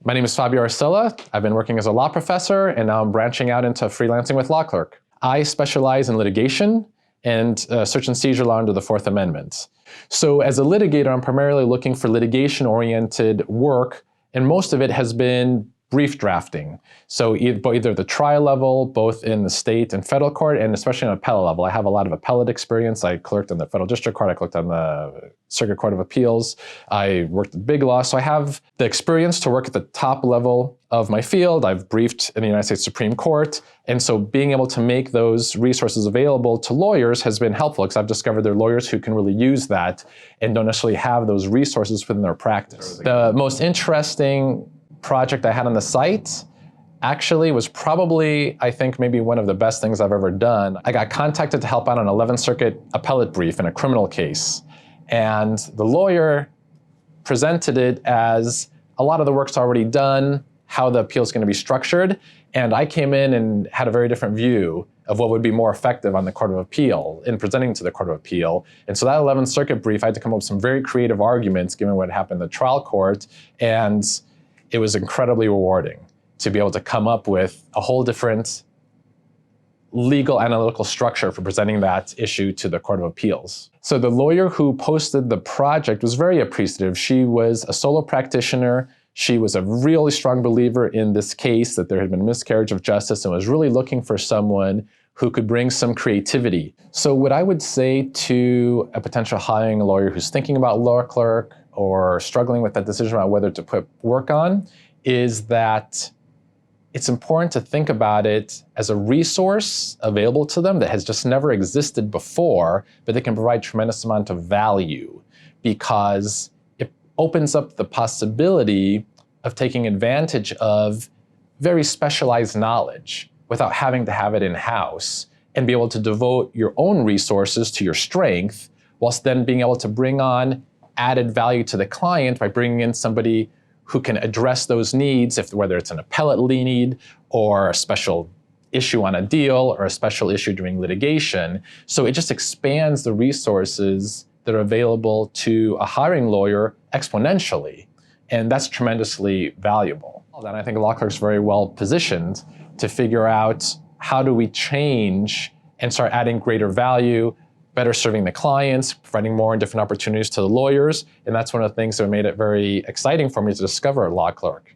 My name is Professor Arcila. I've been working as a law professor, and now I'm branching out into freelancing with Lawclerk. I specialize in litigation and search and seizure law under the Fourth Amendment. So as a litigator, I'm primarily looking for litigation-oriented work, and most of it has been brief drafting. So either the trial level, both in the state and federal court, and especially on appellate level. I have a lot of appellate experience. I clerked in the federal district court, I clerked on the Circuit Court of Appeals, I worked at big law. So I have the experience to work at the top level of my field. I've briefed in the United States Supreme Court. And so being able to make those resources available to lawyers has been helpful, because I've discovered there are lawyers who can really use that and don't necessarily have those resources within their practice. The most interesting project I had on the site actually was probably, I think, maybe one of the best things I've ever done. I got contacted to help out on an 11th Circuit appellate brief in a criminal case. And the lawyer presented it as a lot of the work's already done, how the appeal is going to be structured. And I came in and had a very different view of what would be more effective on the Court of Appeal in presenting to the Court of Appeal. And so that 11th Circuit brief, I had to come up with some very creative arguments given what happened in the trial court. And it was incredibly rewarding to be able to come up with a whole different legal analytical structure for presenting that issue to the Court of Appeals. So the lawyer who posted the project was very appreciative. She was a solo practitioner. She was a really strong believer in this case, that there had been a miscarriage of justice, and was really looking for someone who could bring some creativity. So what I would say to a potential hiring lawyer who's thinking about Lawclerk or struggling with that decision about whether to put work on is that it's important to think about it as a resource available to them that has just never existed before, but that can provide tremendous amount of value, because it opens up the possibility of taking advantage of very specialized knowledge without having to have it in-house, and be able to devote your own resources to your strength, whilst then being able to bring on added value to the client by bringing in somebody who can address those needs, whether it's an appellate need or a special issue on a deal or a special issue during litigation. So it just expands the resources that are available to a hiring lawyer exponentially. And that's tremendously valuable. And I think Lawclerk's very well positioned to figure out, how do we change and start adding greater value, better serving the clients, providing more and different opportunities to the lawyers. And that's one of the things that made it very exciting for me to discover Lawclerk.